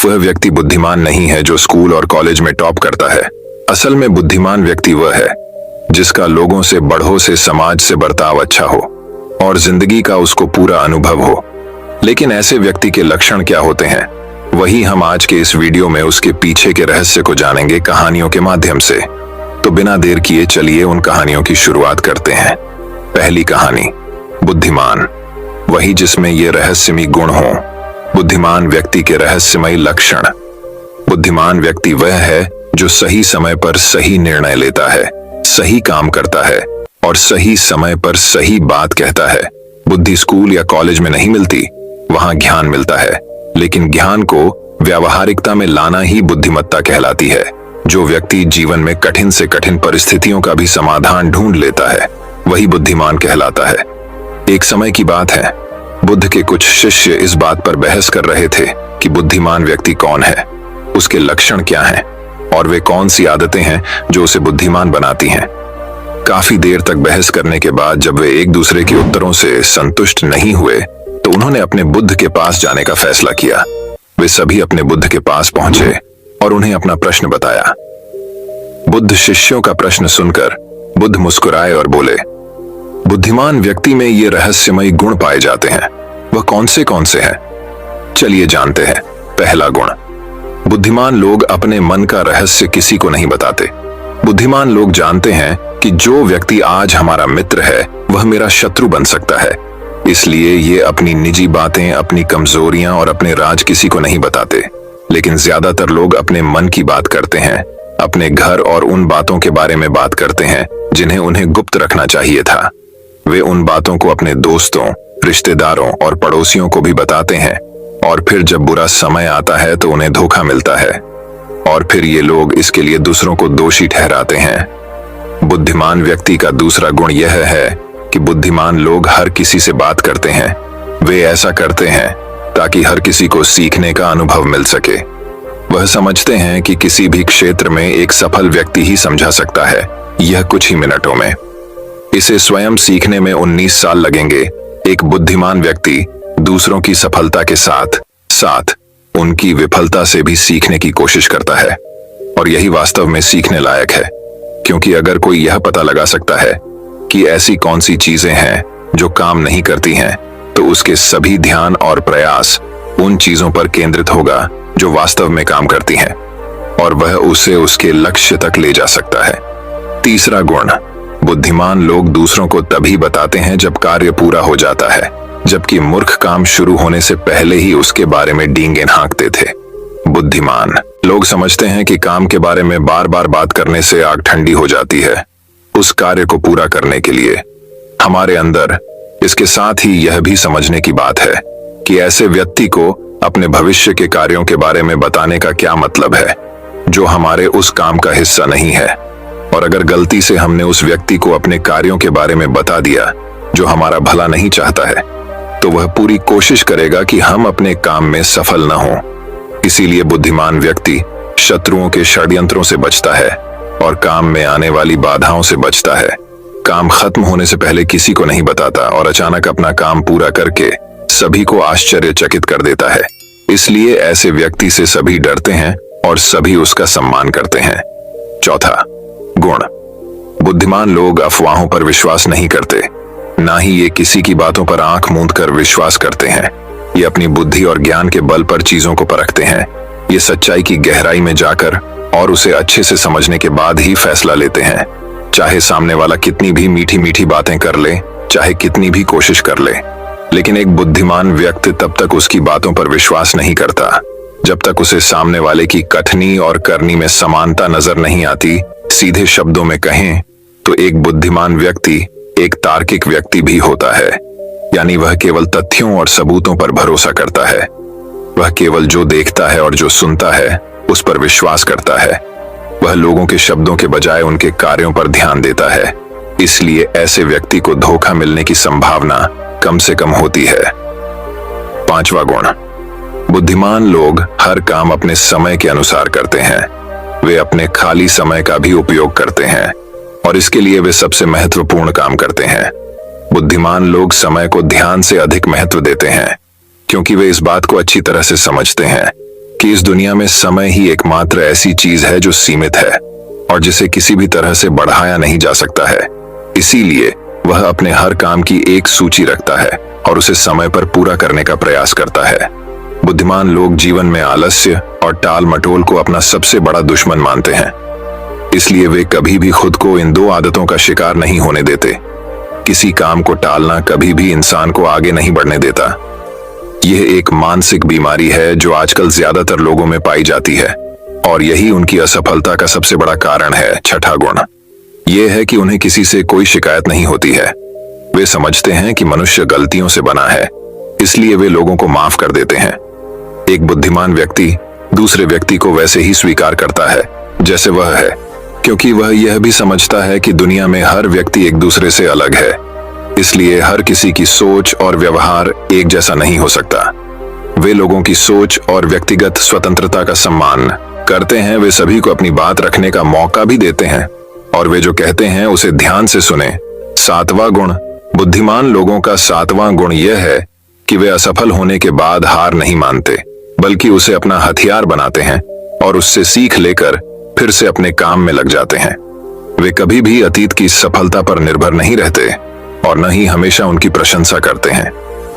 वह व्यक्ति बुद्धिमान नहीं है जो स्कूल और कॉलेज में टॉप करता है। असल में बुद्धिमान व्यक्ति वह है जिसका लोगों से, बड़ों से, समाज से बर्ताव अच्छा हो और जिंदगी का उसको पूरा अनुभव हो। लेकिन ऐसे व्यक्ति के लक्षण क्या होते हैं, वही हम आज के इस वीडियो में उसके पीछे के रहस्य को जानेंगे कहानियों के माध्यम से। तो बिना देर किए चलिए उन कहानियों की शुरुआत करते हैं। पहली कहानी, बुद्धिमान, वही जिसमें ये रहस्यमयी गुण हो। बुद्धिमान व्यक्ति के रहस्यमयी लक्षण। बुद्धिमान व्यक्ति वह है जो सही समय पर सही निर्णय लेता है, सही काम करता है और सही समय पर सही बात कहता है। बुद्धि स्कूल या कॉलेज में नहीं मिलती, वहां ज्ञान मिलता है, लेकिन ज्ञान को व्यावहारिकता में लाना ही बुद्धिमत्ता कहलाती है। जो व्यक्ति जीवन में कठिन से कठिन परिस्थितियों का भी समाधान ढूंढ लेता है, वही बुद्धिमान कहलाता है। एक समय की बात है, बुद्ध के कुछ शिष्य इस बात पर बहस कर रहे थे कि बुद्धिमान व्यक्ति कौन है, उसके लक्षण क्या हैं और वे कौन सी आदतें हैं जो उसे बुद्धिमान बनाती हैं। काफी देर तक बहस करने के बाद जब वे एक दूसरे के उत्तरों से संतुष्ट नहीं हुए तो उन्होंने अपने बुद्ध के पास जाने का फैसला किया। वे सभी अपने बुद्ध के पास पहुंचे और उन्हें अपना प्रश्न बताया। बुद्ध शिष्यों का प्रश्न सुनकर बुद्ध मुस्कुराए और बोले, बुद्धिमान व्यक्ति में ये रहस्यमयी गुण पाए जाते हैं। वह कौन से हैं? चलिए जानते हैं। पहला गुण, बुद्धिमान लोग अपने मन का रहस्य किसी को नहीं बताते। बुद्धिमान लोग जानते हैं कि जो व्यक्ति आज हमारा मित्र है वह मेरा शत्रु बन सकता है, इसलिए ये अपनी निजी बातें, अपनी कमजोरियां और अपने राज किसी को नहीं बताते। लेकिन ज्यादातर लोग अपने मन की बात करते हैं, अपने घर और उन बातों के बारे में बात करते हैं जिन्हें उन्हें गुप्त रखना चाहिए था। वे उन बातों को अपने दोस्तों, रिश्तेदारों और पड़ोसियों को भी बताते हैं और फिर जब बुरा समय आता है तो उन्हें धोखा मिलता है और फिर ये लोग इसके लिए दूसरों को दोषी ठहराते हैं। बुद्धिमान व्यक्ति का दूसरा गुण यह है कि बुद्धिमान लोग हर किसी से बात करते हैं। वे ऐसा करते हैं ताकि हर किसी को सीखने का अनुभव मिल सके। वह समझते हैं कि किसी भी क्षेत्र में एक सफल व्यक्ति ही समझा सकता है, यह कुछ ही मिनटों में। इसे स्वयं सीखने में 19 साल लगेंगे। एक बुद्धिमान व्यक्ति दूसरों की सफलता के साथ साथ उनकी विफलता से भी सीखने की कोशिश करता है और यही वास्तव में सीखने लायक है, क्योंकि अगर कोई यह पता लगा सकता है कि ऐसी कौन सी चीजें हैं जो काम नहीं करती हैं, तो उसके सभी ध्यान और प्रयास उन चीजों पर केंद्रित होगा जो वास्तव में काम करती हैं और वह उसे उसके लक्ष्य तक ले जा सकता है। तीसरा गुण, बुद्धिमान लोग दूसरों को तभी बताते हैं जब कार्य पूरा हो जाता है, जबकि मूर्ख काम शुरू होने से पहले ही उसके बारे में डींगे हाँकते थे। बुद्धिमान लोग समझते हैं कि काम के बारे में बार बार बात करने से आग ठंडी हो जाती है। उस कार्य को पूरा करने के लिए हमारे अंदर इसके साथ ही यह भी समझने की बात है कि ऐसे व्यक्ति को अपने भविष्य के कार्यों के बारे में बताने का क्या मतलब है जो हमारे उस काम का हिस्सा नहीं है। और अगर गलती से हमने उस व्यक्ति को अपने कार्यों के बारे में बता दिया जो हमारा भला नहीं चाहता है, तो वह पूरी कोशिश करेगा कि हम अपने काम में सफल न हो। इसीलिए बुद्धिमान व्यक्ति शत्रुओं के षड्यंत्रों से बचता है और काम में आने वाली बाधाओं से बचता है। काम खत्म होने से पहले किसी को नहीं बताता और अचानक अपना काम पूरा करके सभी को आश्चर्यचकित कर देता है। इसलिए ऐसे व्यक्ति से सभी डरते हैं और सभी उसका सम्मान करते हैं। चौथा गुण, बुद्धिमान लोग अफवाहों पर विश्वास नहीं करते, ना ही ये किसी की बातों पर आंख मूंद कर विश्वास करते हैं। ये अपनी बुद्धि और ज्ञान के बल पर चीजों को परखते हैं। ये सच्चाई की गहराई में जाकर और उसे अच्छे से समझने के बाद ही फैसला लेते हैं, चाहे सामने वाला कितनी भी मीठी मीठी बातें कर ले, चाहे कितनी भी कोशिश कर ले। लेकिन एक बुद्धिमान व्यक्ति तब तक उसकी बातों पर विश्वास नहीं करता जब तक उसे सामने वाले की कथनी और करनी में समानता नजर नहीं आती। सीधे शब्दों में कहें तो एक बुद्धिमान व्यक्ति एक तार्किक व्यक्ति भी होता है, यानी वह केवल तथ्यों और सबूतों पर भरोसा करता है। वह केवल जो देखता है और जो सुनता है उस पर विश्वास करता है। वह लोगों के शब्दों के बजाय उनके कार्यों पर ध्यान देता है। इसलिए ऐसे व्यक्ति को धोखा मिलने की संभावना कम से कम होती है। पांचवा गुण, बुद्धिमान लोग हर काम अपने समय के अनुसार करते हैं। वे अपने खाली समय का भी उपयोग करते हैं और इसके लिए वे सबसे महत्वपूर्ण काम करते हैं। बुद्धिमान लोग समय को ध्यान से अधिक महत्व देते हैं क्योंकि वे इस बात को अच्छी तरह से समझते हैं कि इस दुनिया में समय ही एकमात्र ऐसी चीज है जो सीमित है और जिसे किसी भी तरह से बढ़ाया नहीं जा सकता है। इसीलिए वह अपने हर काम की एक सूची रखता है और उसे समय पर पूरा करने का प्रयास करता है। बुद्धिमान लोग जीवन में आलस्य और टाल मटोल को अपना सबसे बड़ा दुश्मन मानते हैं। इसलिए वे कभी भी खुद को इन दो आदतों का शिकार नहीं होने देते। किसी काम को टालना कभी भी इंसान को आगे नहीं बढ़ने देता। यह एक मानसिक बीमारी है जो आजकल ज्यादातर लोगों में पाई जाती है और यही उनकी असफलता का सबसे बड़ा कारण है। छठा गुण यह है कि उन्हें किसी से कोई शिकायत नहीं होती है। वे समझते हैं कि मनुष्य गलतियों से बना है, इसलिए वे लोगों को माफ कर देते हैं। एक बुद्धिमान व्यक्ति दूसरे व्यक्ति को वैसे ही स्वीकार करता है जैसे वह है, क्योंकि वह यह भी समझता है कि दुनिया में हर व्यक्ति एक दूसरे से अलग है। इसलिए हर किसी की सोच और व्यवहार एक जैसा नहीं हो सकता। वे लोगों की सोच और व्यक्तिगत स्वतंत्रता का सम्मान करते हैं। वे सभी को अपनी बात रखने का मौका भी देते हैं और वे जो कहते हैं उसे ध्यान से सुने। सातवां गुण बुद्धिमान लोगों का सातवां गुण यह है कि वे असफल होने के बाद हार नहीं मानते, बल्कि उसे अपना हथियार बनाते हैं और उससे सीख लेकर फिर से अपने काम में लग जाते हैं। वे कभी भी अतीत की सफलता पर निर्भर नहीं रहते और न ही हमेशा उनकी प्रशंसा करते हैं,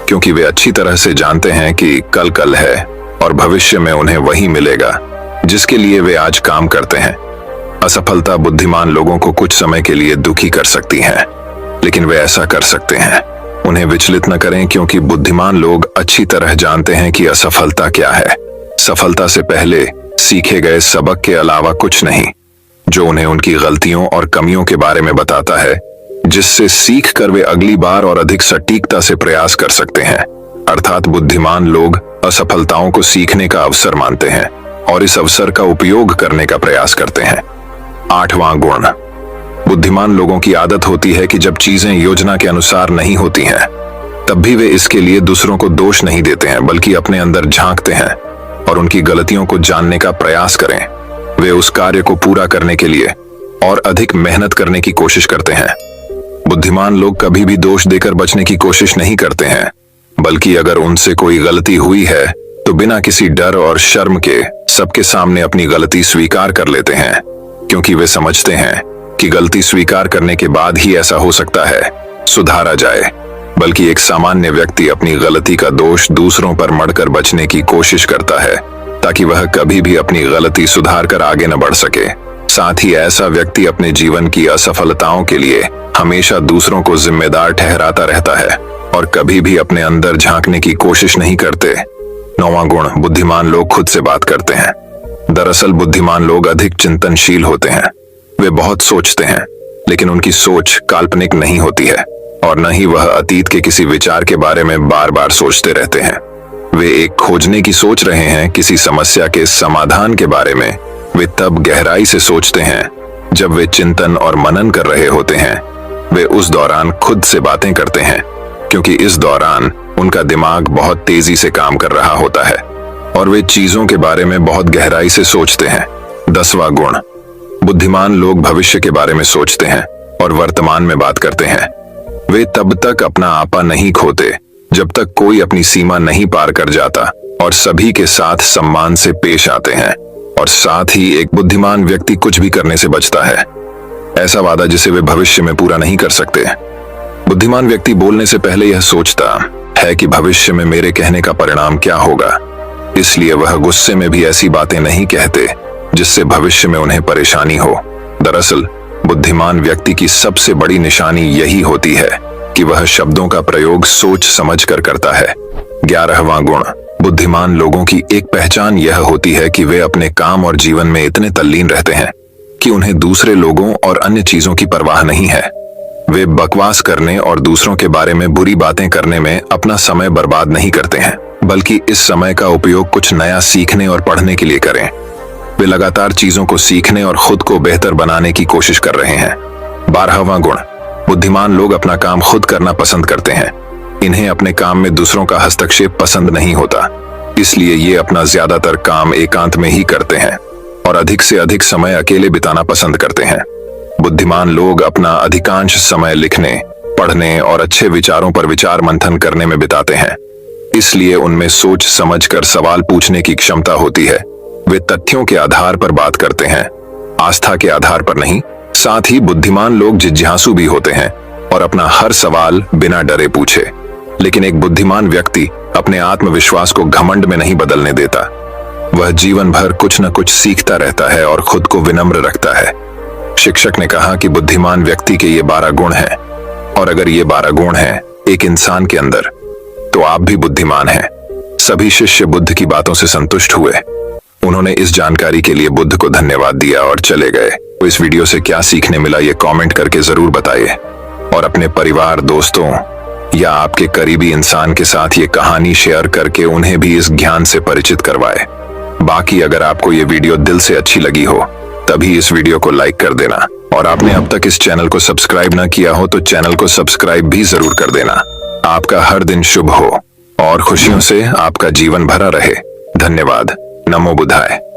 क्योंकि वे अच्छी तरह से जानते हैं कि कल कल है और भविष्य में उन्हें वही मिलेगा जिसके लिए वे आज काम करते हैं। असफलता बुद्धिमान लोगों को कुछ समय के लिए दुखी कर सकती है, लेकिन वे ऐसा कर सकते हैं। उन्हें विचलित न करें, क्योंकि बुद्धिमान लोग अच्छी तरह जानते हैं कि असफलता क्या है। सफलता से पहले सीखे गए सबक के अलावा कुछ नहीं, जो उन्हें उनकी गलतियों और कमियों के बारे में बताता है, जिससे सीख कर वे अगली बार और अधिक सटीकता से प्रयास कर सकते हैं। अर्थात बुद्धिमान लोग असफलताओं को सीखने का अवसर मानते हैं और इस अवसर का उपयोग करने का प्रयास करते हैं। आठवां गुण बुद्धिमान लोगों की आदत होती है कि जब चीजें योजना के अनुसार नहीं होती हैं, तब भी वे इसके लिए दूसरों को दोष नहीं देते हैं, बल्कि अपने अंदर झांकते हैं और उनकी गलतियों को जानने का प्रयास करें। वे उस कार्य को पूरा करने के लिए और अधिक मेहनत करने की कोशिश करते हैं। बुद्धिमान लोग कभी भी दोष देकर बचने की कोशिश नहीं करते हैं, बल्कि अगर उनसे कोई गलती हुई है तो बिना किसी डर और शर्म के सबके सामने अपनी गलती स्वीकार कर लेते हैं, क्योंकि वे समझते हैं कि गलती स्वीकार करने के बाद ही ऐसा हो सकता है सुधारा जाए। बल्कि एक सामान्य व्यक्ति अपनी गलती का दोष दूसरों पर मढ़कर बचने की कोशिश करता है, ताकि वह कभी भी अपनी गलती सुधार कर आगे न बढ़ सके। साथ ही ऐसा व्यक्ति अपने जीवन की असफलताओं के लिए हमेशा दूसरों को जिम्मेदार ठहराता रहता है और कभी भी अपने अंदर झांकने की कोशिश नहीं करते। नौवां गुण बुद्धिमान लोग खुद से बात करते हैं। दरअसल बुद्धिमान लोग अधिक चिंतनशील होते हैं। वे बहुत सोचते हैं, लेकिन उनकी सोच काल्पनिक नहीं होती है और न ही वह अतीत के किसी विचार के बारे में बार बार सोचते रहते हैं। वे एक खोजने की सोच रहे हैं। किसी समस्या के समाधान के बारे में वे तब गहराई से सोचते हैं जब वे चिंतन और मनन कर रहे होते हैं। वे उस दौरान खुद से बातें करते हैं, क्योंकि इस दौरान उनका दिमाग बहुत तेजी से काम कर रहा होता है और वे चीजों के बारे में बहुत गहराई से सोचते हैं। 10वां गुण बुद्धिमान लोग भविष्य के बारे में सोचते हैं और वर्तमान में बात करते हैं। वे तब तक अपना आपा नहीं खोते जब तक कोई अपनी सीमा नहीं पार कर जाता और सभी के साथ सम्मान से पेश आते हैं। और साथ ही एक बुद्धिमान व्यक्ति कुछ भी करने से बचता है, ऐसा वादा जिसे वे भविष्य में पूरा नहीं कर सकते। बुद्धिमान व्यक्ति बोलने से पहले यह सोचता है कि भविष्य में मेरे कहने का परिणाम क्या होगा, इसलिए वह गुस्से में भी ऐसी बातें नहीं कहते जिससे भविष्य में उन्हें परेशानी हो। दरअसल बुद्धिमान व्यक्ति की सबसे बड़ी निशानी यही होती है कि वह शब्दों का प्रयोग सोच समझ कर करता है। 11वां गुण बुद्धिमान लोगों की एक पहचान यह होती है कि वे अपने काम और जीवन में इतने तल्लीन रहते हैं कि उन्हें दूसरे लोगों और अन्य चीजों की परवाह नहीं है। वे बकवास करने और दूसरों के बारे में बुरी बातें करने में अपना समय बर्बाद नहीं करते हैं, बल्कि इस समय का उपयोग कुछ नया सीखने और पढ़ने के लिए करें। वे लगातार चीजों को सीखने और खुद को बेहतर बनाने की कोशिश कर रहे हैं। 12वां गुण बुद्धिमान लोग अपना काम खुद करना पसंद करते हैं। इन्हें अपने काम में दूसरों का हस्तक्षेप पसंद नहीं होता, इसलिए ये अपना ज्यादातर काम एकांत में ही करते हैं और अधिक से अधिक समय अकेले बिताना पसंद करते हैं। बुद्धिमान लोग अपना अधिकांश समय लिखने, पढ़ने और अच्छे विचारों पर विचार मंथन करने में बिताते हैं। इसलिए उनमें सोच समझकर सवाल पूछने की क्षमता होती है। वे तथ्यों के आधार पर बात करते हैं, आस्था के आधार पर नहीं। साथ ही बुद्धिमान लोग जिज्ञासु भी होते हैं और अपना हर सवाल बिना डरे पूछे। लेकिन एक बुद्धिमान व्यक्ति अपने आत्मविश्वास को घमंड में नहीं बदलने देता। वह जीवन भर कुछ न कुछ सीखता रहता है और खुद को विनम्र रखता है। शिक्षक ने कहा कि बुद्धिमान व्यक्ति के ये 12 गुण हैं, और अगर ये 12 गुण हैं एक इंसान के अंदर, तो आप भी बुद्धिमान हैं। सभी शिष्य बुद्ध की बातों से संतुष्ट हुए। उन्होंने इस जानकारी के लिए बुद्ध को धन्यवाद दिया और चले गए। तो इस वीडियो से क्या सीखने मिला ये कमेंट करके जरूर बताइए, और अपने परिवार, दोस्तों या आपके करीबी इंसान के साथ ये कहानी शेयर करके उन्हें भी इस ज्ञान से परिचित करवाए। बाकी अगर आपको ये वीडियो दिल से अच्छी लगी हो तभी इस वीडियो को लाइक कर देना, और आपने अब तक इस चैनल को सब्सक्राइब ना किया हो तो चैनल को सब्सक्राइब भी जरूर कर देना। आपका हर दिन शुभ हो और खुशियों से आपका जीवन भरा रहे। धन्यवाद। नमो बुद्धाय।